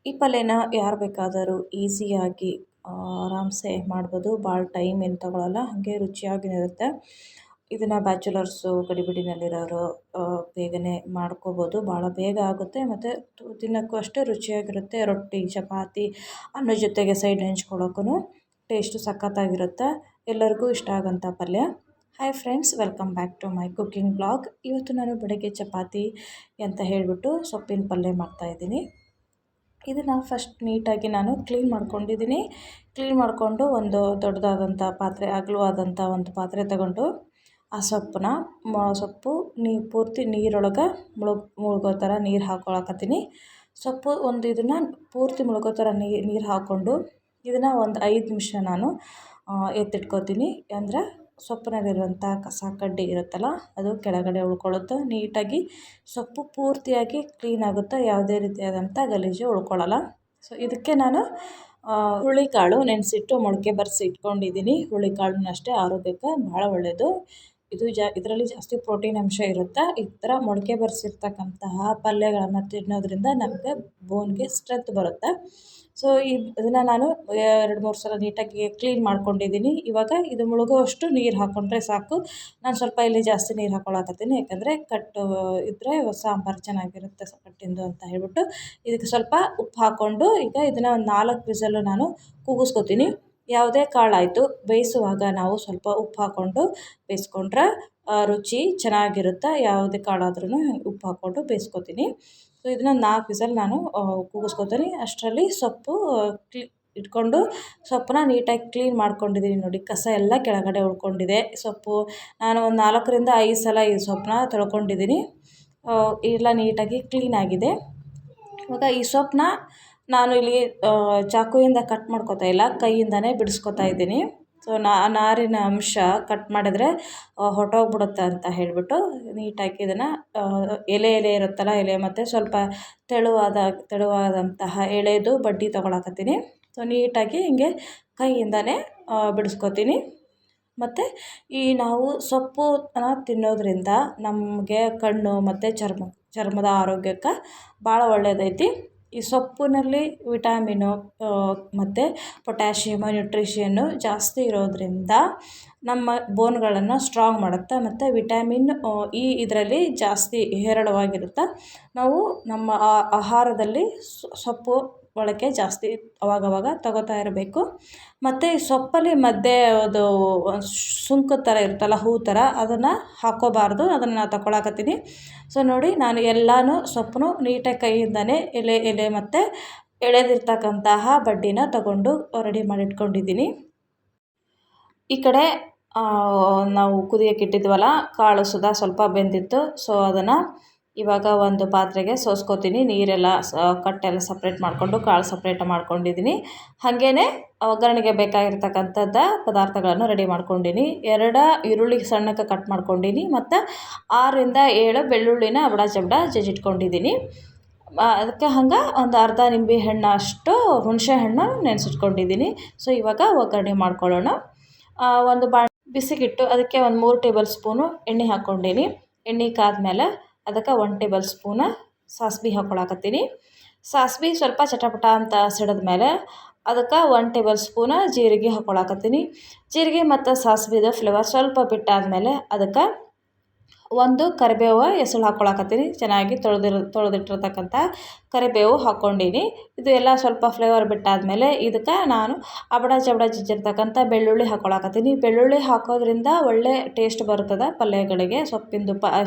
ಈ ಪಲ್ಯನ ಯಾರು ಬೇಕಾದರೂ ಈಸಿಯಾಗಿ ಆರಾಮ್ಸೆ ಮಾಡ್ಬೋದು. ಭಾಳ ಟೈಮ್ ಏನು ತೊಗೊಳಲ್ಲ, ಹಾಗೆ ರುಚಿಯಾಗಿಯೂ ಇರುತ್ತೆ. ಇದನ್ನು ಬ್ಯಾಚುಲರ್ಸು ಗಡಿಬಿಡಿನಲ್ಲಿರೋರು ಬೇಗನೆ ಮಾಡ್ಕೋಬೋದು. ಭಾಳ ಬೇಗ ಆಗುತ್ತೆ ಮತ್ತು ತಿನ್ನೋಕ್ಕೂ ಅಷ್ಟೇ ರುಚಿಯಾಗಿರುತ್ತೆ. ರೊಟ್ಟಿ, ಚಪಾತಿ, ಅನ್ನದ ಜೊತೆಗೆ ಸೈಡ್ ನೆಂಚ್ಕೊಳ್ಳೋಕ್ಕೂ ಟೇಸ್ಟು ಸಖತ್ತಾಗಿರುತ್ತೆ. ಎಲ್ಲರಿಗೂ ಇಷ್ಟ ಆಗೋಂಥ ಪಲ್ಯ. Hi friends, welcome back to my cooking blog. ಇವತ್ತು ನಾನು ಬೆಳಗ್ಗೆ ಚಪಾತಿ ಅಂತ ಹೇಳಿಬಿಟ್ಟು ಸೊಪ್ಪಿನ ಪಲ್ಯ ಮಾಡ್ತಾಯಿದ್ದೀನಿ. ಇದನ್ನು ಫಸ್ಟ್ ನೀಟಾಗಿ ನಾನು ಕ್ಲೀನ್ ಮಾಡ್ಕೊಂಡಿದ್ದೀನಿ. ಕ್ಲೀನ್ ಮಾಡಿಕೊಂಡು ಒಂದು ದೊಡ್ಡದಾದಂಥ ಪಾತ್ರೆ, ಅಗಲವಾದಂಥ ಒಂದು ಪಾತ್ರೆ ತಗೊಂಡು ಆ ಸೊಪ್ಪು ಪೂರ್ತಿ ನೀರೊಳಗೆ ಮುಳುಗೋ ಥರ ನೀರು ಹಾಕ್ಕೊಳಕತ್ತೀನಿ. ಸೊಪ್ಪು ಒಂದು ಇದನ್ನು ಪೂರ್ತಿ ಮುಳುಗೋ ಥರ ನೀರು ಹಾಕ್ಕೊಂಡು ಇದನ್ನು ಒಂದು 5 ನಿಮಿಷ ನಾನು ಎತ್ತಿಟ್ಕೋತೀನಿ. ಅಂದರೆ ಸೊಪ್ಪಿನಲ್ಲಿರುವಂಥ ಕಸ ಕಡ್ಡಿ ಇರುತ್ತಲ್ಲ, ಅದು ಕೆಳಗಡೆ ಉಳ್ಕೊಳ್ಳುತ್ತೆ. ನೀಟಾಗಿ ಸೊಪ್ಪು ಪೂರ್ತಿಯಾಗಿ ಕ್ಲೀನ್ ಆಗುತ್ತೆ, ಯಾವುದೇ ರೀತಿಯಾದಂಥ ಗಲೀಜು ಉಳ್ಕೊಳ್ಳಲ್ಲ. ಸೊ ಇದಕ್ಕೆ ನಾನು ಹುರುಳಿಕಾಳು ನೆನೆಸಿಟ್ಟು ಮೊಳಕೆ ಬರೆಸಿ ಇಟ್ಕೊಂಡಿದ್ದೀನಿ. ಹುರುಳಿಕಾಳನ್ನ ಅಷ್ಟೇ ಆರೋಗ್ಯಕ್ಕೆ ಭಾಳ ಒಳ್ಳೆಯದು. ಇದರಲ್ಲಿ ಜಾಸ್ತಿ ಪ್ರೋಟೀನ್ ಅಂಶ ಇರುತ್ತೆ. ಈ ಥರ ಮೊಳಕೆ ಬರೆಸಿರ್ತಕ್ಕಂತಹ ಪಲ್ಯಗಳನ್ನು ತಿನ್ನೋದ್ರಿಂದ ನಮಗೆ ಬೋನ್ಗೆ ಸ್ಟ್ರೆಂತ್ ಬರುತ್ತೆ. ಸೊ ಇದನ್ನು ನಾನು 2-3 ಸಲ ನೀಟಾಗಿ ಕ್ಲೀನ್ ಮಾಡ್ಕೊಂಡಿದ್ದೀನಿ. ಇವಾಗ ಇದು ಮುಳುಗುವಷ್ಟು ನೀರು ಹಾಕ್ಕೊಂಡ್ರೆ ಸಾಕು. ನಾನು ಸ್ವಲ್ಪ ಇಲ್ಲಿ ಜಾಸ್ತಿ ನೀರು ಹಾಕ್ಕೊಳಕತ್ತೀನಿ, ಯಾಕಂದರೆ ಕಟ್ಟು ಇದ್ದರೆ ಸಾಂಬಾರು ಚೆನ್ನಾಗಿರುತ್ತೆ ಕಟ್ಟಿಂದು ಅಂತ ಹೇಳ್ಬಿಟ್ಟು. ಇದಕ್ಕೆ ಸ್ವಲ್ಪ ಉಪ್ಪು ಹಾಕ್ಕೊಂಡು ಈಗ ಇದನ್ನು ಒಂದು 4 ವಿಸಲ್ಲು ನಾನು ಕೂಗಿಸ್ಕೊತೀನಿ. ಯಾವುದೇ ಕಾಳಾಯಿತು ಬೇಯಿಸುವಾಗ ನಾವು ಸ್ವಲ್ಪ ಉಪ್ಪು ಹಾಕ್ಕೊಂಡು ಬೇಯಿಸ್ಕೊಂಡ್ರೆ ರುಚಿ ಚೆನ್ನಾಗಿರುತ್ತೆ. ಯಾವುದೇ ಕಾಳಾದ್ರೂ ಉಪ್ಪು ಹಾಕ್ಕೊಂಡು ಬೇಯಿಸ್ಕೊತೀನಿ. ಸೊ ಇದನ್ನು 4 ವಿಸಲ್ ನಾನು ಕೂಗಿಸ್ಕೊತೀನಿ. ಅಷ್ಟರಲ್ಲಿ ಸೊಪ್ಪು ಇಟ್ಕೊಂಡು ಸೊಪ್ಪನ್ನ ನೀಟಾಗಿ ಕ್ಲೀನ್ ಮಾಡ್ಕೊಂಡಿದ್ದೀನಿ. ನೋಡಿ, ಕಸ ಎಲ್ಲ ಕೆಳಗಡೆ ಉಳ್ಕೊಂಡಿದೆ. ಸೊಪ್ಪು ನಾನು ಒಂದು 4-5 ಸಲ ಈ ಸೊಪ್ಪನ್ನ ತೊಳ್ಕೊಂಡಿದ್ದೀನಿ. ಎಲ್ಲ ನೀಟಾಗಿ ಕ್ಲೀನಾಗಿದೆ. ಇವಾಗ ಈ ಸೊಪ್ಪನ್ನ ನಾನು ಇಲ್ಲಿ ಚಾಕುವಿಂದ ಕಟ್ ಮಾಡ್ಕೊತಾ ಇಲ್ಲ, ಕೈಯಿಂದನೇ ಬಿಡಿಸ್ಕೊತಾ ಇದ್ದೀನಿ. ಸೊ ನಾರಿನ ಅಂಶ ಕಟ್ ಮಾಡಿದ್ರೆ ಹೊರಟೋಗ್ಬಿಡುತ್ತೆ ಅಂತ ಹೇಳಿಬಿಟ್ಟು ನೀಟಾಗಿ ಇದನ್ನು ಎಲೆ ಇರುತ್ತಲ್ಲ, ಎಲೆ ಮತ್ತು ಸ್ವಲ್ಪ ತೆಳುವಾದಂತಹ ಎಳೆದು ಬಡ್ಡಿ ತೊಗೊಳಕತ್ತೀನಿ. ಸೊ ನೀಟಾಗಿ ಹಿಂಗೆ ಕೈಯಿಂದನೇ ಬಿಡಿಸ್ಕೊತೀನಿ. ಮತ್ತು ನಾವು ಸೊಪ್ಪು ತಿನ್ನೋದ್ರಿಂದ ನಮಗೆ ಕಣ್ಣು ಮತ್ತು ಚರ್ಮದ ಆರೋಗ್ಯಕ್ಕೆ ಭಾಳ ಒಳ್ಳೆಯದೈತಿ. ಈ ಸೊಪ್ಪಿನಲ್ಲಿ ವಿಟಾಮಿನು ಮತ್ತು ಪೊಟ್ಯಾಷಿಯಮ್, ನ್ಯೂಟ್ರಿಷನ್ನು ಜಾಸ್ತಿ ಇರೋದರಿಂದ ನಮ್ಮ ಬೋನ್ಗಳನ್ನು ಸ್ಟ್ರಾಂಗ್ ಮಾಡುತ್ತೆ. ಮತ್ತು ವಿಟಾಮಿನ್ ಇದರಲ್ಲಿ ಜಾಸ್ತಿ ಹೇರಳವಾಗಿರುತ್ತೆ. ನಾವು ನಮ್ಮ ಆಹಾರದಲ್ಲಿ ಸೊಪ್ಪು ಬಳಕೆ ಜಾಸ್ತಿ ಅವಾಗವಾಗ ತಗೋತಾ ಇರಬೇಕು. ಮತ್ತು ಈ ಸೊಪ್ಪಲ್ಲಿ ಮಧ್ಯೆ ಅದು ಸುಂಕದ ಥರ ಇರುತ್ತಲ್ಲ, ಹೂ ಥರ, ಅದನ್ನು ಹಾಕ್ಕೋಬಾರ್ದು. ಅದನ್ನು ನಾನು ತಗೊಳಕತ್ತೀನಿ. ಸೊ ನೋಡಿ, ನಾನು ಎಲ್ಲನೂ ಸೊಪ್ಪನ್ನು ನೀಟಾಗಿ ಕೈಯಿಂದನೇ ಎಲೆ ಮತ್ತು ಎಳೆದಿರ್ತಕ್ಕಂತಹ ಬಡ್ಡಿನ ತಗೊಂಡು ರೆಡಿ ಮಾಡಿಟ್ಕೊಂಡಿದ್ದೀನಿ. ಈ ಕಡೆ ನಾವು ಕುದಿಯೋಕೆ ಇಟ್ಟಿದ್ವಲ್ಲ, ಕಾಳು ಸುಧಾ ಸ್ವಲ್ಪ ಬೆಂದಿತ್ತು. ಸೊ ಅದನ್ನು ಇವಾಗ ಒಂದು ಪಾತ್ರೆಗೆ ಸೋಸ್ಕೋತೀನಿ. ನೀರೆಲ್ಲ ಕಟ್ಟೆಲ್ಲ ಸಪ್ರೇಟ್ ಮಾಡಿಕೊಂಡು ಕಾಳು ಸಪ್ರೇಟ್ ಮಾಡ್ಕೊಂಡಿದ್ದೀನಿ. ಹಾಗೇ ಒಗ್ಗರಣೆಗೆ ಬೇಕಾಗಿರ್ತಕ್ಕಂಥದ್ದು ಪದಾರ್ಥಗಳನ್ನು ರೆಡಿ ಮಾಡ್ಕೊಂಡೀನಿ. 2 ಈರುಳ್ಳಿ ಸಣ್ಣಕ್ಕೆ ಕಟ್ ಮಾಡ್ಕೊಂಡೀನಿ ಮತ್ತು 6-7 ಬೆಳ್ಳುಳ್ಳಿನ ಅಬಡ ಜಬಡ ಜಜ್ಜಿಟ್ಕೊಂಡಿದ್ದೀನಿ. ಅದಕ್ಕೆ ಹಂಗೆ ಒಂದು ಅರ್ಧ ನಿಂಬೆ ಹಣ್ಣು ಅಷ್ಟು ಹುಣಸೆ ಹಣ್ಣು ನೆನೆಸಿಟ್ಕೊಂಡಿದ್ದೀನಿ. ಸೊ ಇವಾಗ ಒಗ್ಗರಣೆ ಮಾಡ್ಕೊಳ್ಳೋಣ. ಒಂದು ಬಿಸಿಗಿಟ್ಟು ಅದಕ್ಕೆ ಒಂದು 3 ಟೇಬಲ್ ಸ್ಪೂನು ಎಣ್ಣೆ ಹಾಕ್ಕೊಂಡೀನಿ. ಎಣ್ಣೆ ಕಾದ್ಮೇಲೆ ಅದಕ್ಕೆ 1 ಟೇಬಲ್ ಸ್ಪೂನ ಸಾಸಿವೆ ಹಾಕ್ಕೊಳಕತ್ತೀನಿ. ಸಾಸಿವೆ ಸ್ವಲ್ಪ ಚಟಪಟ ಅಂತ ಸಿಡಿದ್ಮೇಲೆ ಅದಕ್ಕೆ 1 ಟೇಬಲ್ ಸ್ಪೂನ ಜೀರಿಗೆ ಹಾಕ್ಕೊಳಕತ್ತೀನಿ. ಜೀರಿಗೆ ಮತ್ತು ಸಾಸಿವೆದು ಫ್ಲೇವರ್ ಸ್ವಲ್ಪ ಬಿಟ್ಟಾದಮೇಲೆ ಅದಕ್ಕೆ ಒಂದು ಕರಿಬೇವು ಎಸಳು ಹಾಕ್ಕೊಳಕತ್ತೀನಿ. ಚೆನ್ನಾಗಿ ತೊಳೆದಿಟ್ಟಿರ್ತಕ್ಕಂಥ ಕರಿಬೇವು ಹಾಕ್ಕೊಂಡೀನಿ. ಇದು ಎಲ್ಲ ಸ್ವಲ್ಪ ಫ್ಲೇವರ್ ಬಿಟ್ಟಾದಮೇಲೆ ಇದಕ್ಕೆ ನಾನು ಅಬಡ ಜಬಡ ಜಜ್ಜಿರ್ತಕ್ಕಂಥ ಬೆಳ್ಳುಳ್ಳಿ ಹಾಕ್ಕೊಳಕತ್ತೀನಿ. ಬೆಳ್ಳುಳ್ಳಿ ಹಾಕೋದ್ರಿಂದ ಒಳ್ಳೆ ಟೇಸ್ಟ್ ಬರ್ತದೆ ಪಲ್ಯಗಳಿಗೆ. ಸೊಪ್ಪಿಂದು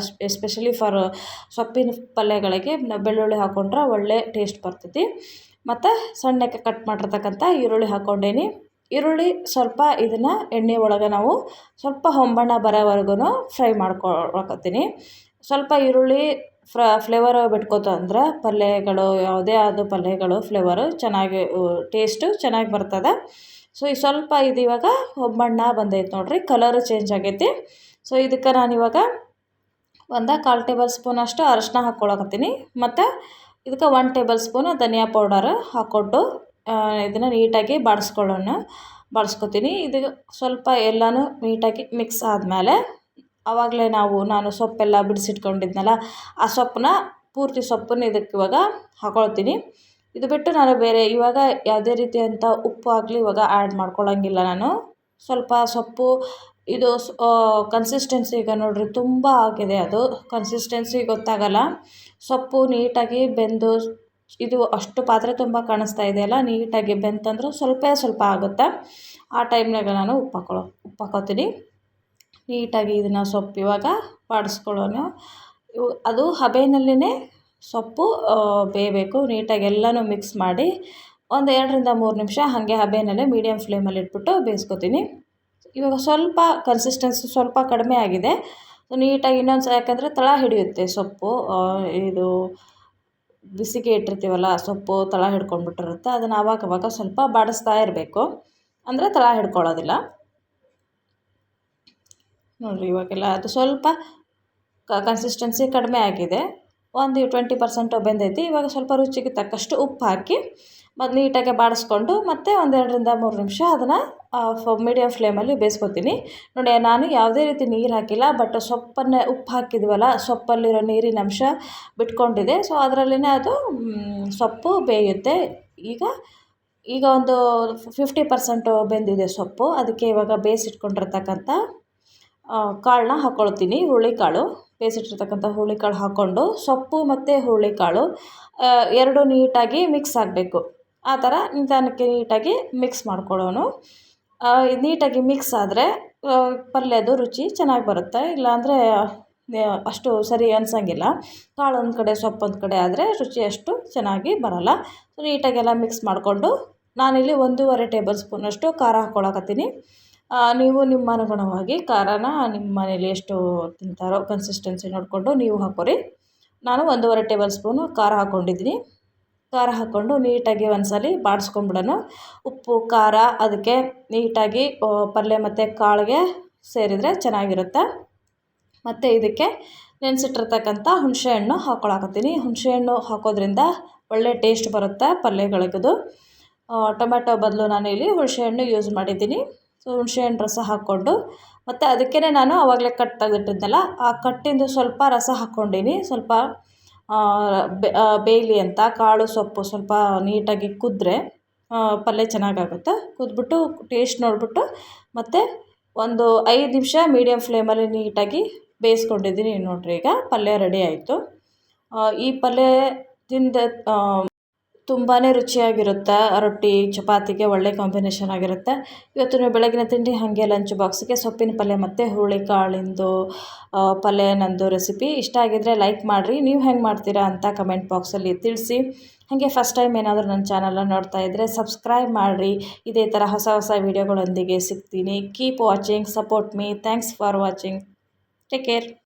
ಎಸ್ಪೆಷಲಿ ಫಾರ್ ಸೊಪ್ಪಿನ ಪಲ್ಯಗಳಿಗೆ ಬೆಳ್ಳುಳ್ಳಿ ಹಾಕ್ಕೊಂಡ್ರೆ ಒಳ್ಳೆ ಟೇಸ್ಟ್ ಬರ್ತೈತಿ. ಮತ್ತು ಸಣ್ಣಕ್ಕೆ ಕಟ್ ಮಾಡಿರ್ತಕ್ಕಂಥ ಈರುಳ್ಳಿ ಹಾಕ್ಕೊಂಡೀನಿ. ಈರುಳ್ಳಿ ಸ್ವಲ್ಪ ಇದನ್ನು ಎಣ್ಣೆ ಒಳಗೆ ನಾವು ಸ್ವಲ್ಪ ಹೊಂಬಣ್ಣ ಬರೋವರೆಗೂ ಫ್ರೈ ಮಾಡ್ಕೊಳಕತ್ತೀನಿ. ಸ್ವಲ್ಪ ಈರುಳ್ಳಿ ಫ್ಲೇವರ್ ಬಿಟ್ಕೋತು ಅಂದ್ರೆ ಪಲ್ಯಗಳು, ಯಾವುದೇ ಆದ ಪಲ್ಯಗಳು ಫ್ಲೇವರು ಚೆನ್ನಾಗಿ ಟೇಸ್ಟು ಚೆನ್ನಾಗಿ ಬರ್ತದೆ. ಸೊ ಈ ಸ್ವಲ್ಪ ಇದು ಇವಾಗ ಹೊಂಬಣ್ಣ ಬಂದೈತೆ ನೋಡಿರಿ, ಕಲರು ಚೇಂಜ್ ಆಗೈತಿ. ಸೊ ಇದಕ್ಕೆ ನಾನಿವಾಗ ಒಂದು 1/4 ಟೇಬಲ್ ಸ್ಪೂನ್ ಅಷ್ಟು ಅರಿಶಿನ ಹಾಕ್ಕೊಳಕತ್ತೀನಿ. ಮತ್ತು ಇದಕ್ಕೆ 1 ಟೇಬಲ್ ಸ್ಪೂನ್ ಧನಿಯಾ ಪೌಡರ್ ಹಾಕ್ಕೊಂಡು ಇದನ್ನು ನೀಟಾಗಿ ಬಾಡಿಸ್ಕೊತೀನಿ. ಇದು ಸ್ವಲ್ಪ ಎಲ್ಲನೂ ನೀಟಾಗಿ ಮಿಕ್ಸ್ ಆದಮೇಲೆ ಆವಾಗಲೇ ನಾನು ಸೊಪ್ಪೆಲ್ಲ ಬಿಡಿಸಿಟ್ಕೊಂಡಿದ್ನಲ್ಲ, ಆ ಪೂರ್ತಿ ಸೊಪ್ಪನ್ನು ಇದಕ್ಕೆ ಇವಾಗ ಹಾಕ್ಕೊಳ್ತೀನಿ. ಇದು ಬಿಟ್ಟು ನಾನು ಬೇರೆ ಇವಾಗ ಯಾವುದೇ ರೀತಿಯಂಥ ಉಪ್ಪು ಆಗಲಿ ಇವಾಗ ಆ್ಯಡ್ ಮಾಡ್ಕೊಳ್ಳೋಂಗಿಲ್ಲ ನಾನು. ಸ್ವಲ್ಪ ಸೊಪ್ಪು ಇದು ಕನ್ಸಿಸ್ಟೆನ್ಸಿ ಈಗ ನೋಡಿರಿ ತುಂಬ ಆಗಿದೆ, ಅದು ಕನ್ಸಿಸ್ಟೆನ್ಸಿ ಗೊತ್ತಾಗಲ್ಲ. ಸೊಪ್ಪು ನೀಟಾಗಿ ಬೆಂದು ಇದು ಅಷ್ಟು ಪಾತ್ರೆ ತುಂಬ ಕಾಣಿಸ್ತಾ ಇದೆಯಲ್ಲ, ನೀಟಾಗಿ ಬೆಂತಂದ್ರೆ ಸ್ವಲ್ಪ ಆಗುತ್ತೆ. ಆ ಟೈಮ್ನಾಗ ನಾನು ಉಪ್ಪು ಹಾಕೋತೀನಿ. ನೀಟಾಗಿ ಇದನ್ನು ಸೊಪ್ಪು ಇವಾಗ ಬಾಡಿಸ್ಕೊಳ್ಳೋಣ. ಅದು ಹಬೆಯಲ್ಲೇ ಸೊಪ್ಪು ಬೇಯಬೇಕು. ನೀಟಾಗಿ ಎಲ್ಲನೂ ಮಿಕ್ಸ್ ಮಾಡಿ ಒಂದು 2-3 ನಿಮಿಷ ಹಾಗೆ ಹಬೆಯಲ್ಲೇ ಮೀಡಿಯಮ್ ಫ್ಲೇಮಲ್ಲಿ ಇಟ್ಬಿಟ್ಟು ಬೇಯಿಸ್ಕೊತೀನಿ. ಇವಾಗ ಸ್ವಲ್ಪ ಕನ್ಸಿಸ್ಟೆನ್ಸಿ ಸ್ವಲ್ಪ ಕಡಿಮೆ ಆಗಿದೆ. ನೀಟಾಗಿ ಇನ್ನೊಂದು ಯಾಕಂದರೆ ತಳ ಹಿಡಿಯುತ್ತೆ ಸೊಪ್ಪು, ಇದು ಬಿಸಿಗೆ ಇಟ್ಟಿರ್ತೀವಲ್ಲ ಸೊಪ್ಪು ತಳ ಹಿಡ್ಕೊಂಡ್ಬಿಟ್ಟಿರುತ್ತೆ. ಅದನ್ನು ಆವಾಗ ಸ್ವಲ್ಪ ಬಾಡಿಸ್ತಾ ಇರಬೇಕು, ಅಂದರೆ ತಳ ಹಿಡ್ಕೊಳ್ಳೋದಿಲ್ಲ. ನೋಡಿರಿ ಇವಾಗೆಲ್ಲ ಅದು ಸ್ವಲ್ಪ ಕನ್ಸಿಸ್ಟೆನ್ಸಿ ಕಡಿಮೆ ಆಗಿದೆ. ಒಂದು 20% ಬೆಂದೈತಿ. ಇವಾಗ ಸ್ವಲ್ಪ ರುಚಿಗೆ ತಕ್ಕಷ್ಟು ಉಪ್ಪು ಹಾಕಿ ಮತ್ತು ನೀಟಾಗಿ ಬಾಡಿಸ್ಕೊಂಡು ಮತ್ತೆ ಒಂದು 2-3 ನಿಮಿಷ ಅದನ್ನು ಮೀಡಿಯಮ್ ಫ್ಲೇಮಲ್ಲಿ ಬೇಯಿಸ್ಕೊತೀನಿ. ನೋಡಿ ನಾನು ಯಾವುದೇ ರೀತಿ ನೀರು ಹಾಕಿಲ್ಲ, ಬಟ್ ಸೊಪ್ಪನ್ನೇ ಉಪ್ಪು ಹಾಕಿದ್ವಲ್ಲ, ಸೊಪ್ಪಲ್ಲಿರೋ ನೀರಿನ ಅಂಶ ಬಿಟ್ಕೊಂಡಿದೆ. ಸೊ ಅದರಲ್ಲೇ ಅದು ಸೊಪ್ಪು ಬೇಯುತ್ತೆ. ಈಗ ಒಂದು 50% ಬೆಂದಿದೆ ಸೊಪ್ಪು. ಅದಕ್ಕೆ ಇವಾಗ ಬೇಯಿಸಿಟ್ಕೊಂಡಿರ್ತಕ್ಕಂಥ ಕಾಳನ್ನ ಹಾಕ್ಕೊಳ್ತೀನಿ. ಹುರುಳಿಕಾಳು, ಬೇಯಿಸಿಟ್ಟಿರ್ತಕ್ಕಂಥ ಹುರುಳಿಕಾಳು ಹಾಕ್ಕೊಂಡು ಸೊಪ್ಪು ಮತ್ತು ಹುರುಳಿಕಾಳು ಎರಡು ನೀಟಾಗಿ ಮಿಕ್ಸ್ ಆಗಬೇಕು. ಆ ಥರ ನಿಧಾನಕ್ಕೆ ನೀಟಾಗಿ ಮಿಕ್ಸ್ ಮಾಡ್ಕೊಳ್ಳೋನು. ನೀಟಾಗಿ ಮಿಕ್ಸ್ ಆದರೆ ಪಲ್ಯದ ರುಚಿ ಚೆನ್ನಾಗಿ ಬರುತ್ತೆ. ಇಲ್ಲಾಂದರೆ ಅಷ್ಟು ಸರಿ ಅನ್ಸೋಂಗಿಲ್ಲ. ಕಾಳು ಒಂದು ಕಡೆ ಸೊಪ್ಪು ಒಂದು ಕಡೆ ಆದರೆ ರುಚಿ ಅಷ್ಟು ಚೆನ್ನಾಗಿ ಬರೋಲ್ಲ. ಸೊ ನೀಟಾಗೆಲ್ಲ ಮಿಕ್ಸ್ ಮಾಡಿಕೊಂಡು ನಾನಿಲ್ಲಿ 1.5 ಟೇಬಲ್ ಸ್ಪೂನಷ್ಟು ಖಾರ ಹಾಕ್ಕೊಳಕತ್ತೀನಿ. ನೀವು ನಿಮ್ಮ ಅನುಗುಣವಾಗಿ ಖಾರನ ನಿಮ್ಮ ಮನೇಲಿ ಎಷ್ಟು ತಿಂತಾರೋ ಕನ್ಸಿಸ್ಟೆನ್ಸಿ ನೋಡಿಕೊಂಡು ನೀವು ಹಾಕ್ಕೊರಿ. ನಾನು 1.5 ಟೇಬಲ್ ಸ್ಪೂನು ಖಾರ ಹಾಕ್ಕೊಂಡಿದ್ದೀನಿ. ಖಾರ ಹಾಕ್ಕೊಂಡು ನೀಟಾಗಿ ಒಂದ್ಸಲ ಬಾಡಿಸ್ಕೊಂಬಿಡೋಣ. ಉಪ್ಪು ಖಾರ ಅದಕ್ಕೆ ನೀಟಾಗಿ ಪಲ್ಯ ಮತ್ತು ಕಾಳಿಗೆ ಸೇರಿದರೆ ಚೆನ್ನಾಗಿರುತ್ತೆ. ಮತ್ತು ಇದಕ್ಕೆ ನೆನೆಸಿಟ್ಟಿರ್ತಕ್ಕಂಥ ಹುಣಸೆಹಣ್ಣು ಹಾಕ್ಕೊಳಕತ್ತೀನಿ. ಹುಣಸೆಹಣ್ಣು ಹಾಕೋದ್ರಿಂದ ಒಳ್ಳೆ ಟೇಸ್ಟ್ ಬರುತ್ತೆ ಪಲ್ಯಗಳಿಗದು. ಟೊಮೆಟೊ ಬದಲು ನಾನಿಲ್ಲಿ ಹುಣಸೆಹಣ್ಣು ಯೂಸ್ ಮಾಡಿದ್ದೀನಿ. ಸೊ ಹುಣಸೆಹಣ್ಣು ರಸ ಹಾಕ್ಕೊಂಡು ಮತ್ತು ಅದಕ್ಕೇ ನಾನು ಆವಾಗಲೇ ಕಟ್ ತೆಗೆದಿಟ್ಟಿದ್ನಲ್ಲ, ಆ ಕಟ್ಟಿಂದು ಸ್ವಲ್ಪ ರಸ ಹಾಕ್ಕೊಂಡೀನಿ. ಸ್ವಲ್ಪ ಬೇಯಲಿ ಅಂತ ಕಾಳು ಸೊಪ್ಪು ಸ್ವಲ್ಪ ನೀಟಾಗಿ ಕುದ್ರೆ ಪಲ್ಯ ಚೆನ್ನಾಗಾಗುತ್ತೆ. ಕುದ್ಬಿಟ್ಟು ಟೇಸ್ಟ್ ನೋಡಿಬಿಟ್ಟು ಮತ್ತು ಒಂದು 5 ನಿಮಿಷ ಮೀಡಿಯಮ್ ಫ್ಲೇಮಲ್ಲಿ ನೀಟಾಗಿ ಬೇಯಿಸ್ಕೊಂಡಿದ್ದೀನಿ. ನೋಡಿರಿ ಈಗ ಪಲ್ಯ ರೆಡಿ ಆಯಿತು. ಈ ಪಲ್ಯ ತುಂಬಾ ರುಚಿಯಾಗಿರುತ್ತೆ. ರೊಟ್ಟಿ ಚಪಾತಿಗೆ ಒಳ್ಳೆ ಕಾಂಬಿನೇಷನ್ ಆಗಿರುತ್ತೆ. ಇವತ್ತು ಬೆಳಗಿನ ತಿಂಡಿ ಹಾಗೆ ಲಂಚ್ ಬಾಕ್ಸಿಗೆ ಸೊಪ್ಪಿನ ಪಲ್ಯ ಮತ್ತು ಹುರುಳಿಕಾಳಿಂದು ಪಲ್ಯ ನಂದು ರೆಸಿಪಿ ಇಷ್ಟ ಆಗಿದ್ದರೆ ಲೈಕ್ ಮಾಡಿರಿ. ನೀವು ಹೆಂಗೆ ಮಾಡ್ತೀರಾ ಅಂತ ಕಮೆಂಟ್ ಬಾಕ್ಸಲ್ಲಿ ತಿಳಿಸಿ. ಹಾಗೆ ಫಸ್ಟ್ ಟೈಮ್ ಏನಾದರೂ ನನ್ನ ಚಾನಲ್ನ ನೋಡ್ತಾ ಇದ್ದರೆ ಸಬ್ಸ್ಕ್ರೈಬ್ ಮಾಡಿರಿ. ಇದೇ ಥರ ಹೊಸ ವೀಡಿಯೋಗಳೊಂದಿಗೆ ಸಿಗ್ತೀನಿ. Keep watching, support me. Thanks for watching. Take care.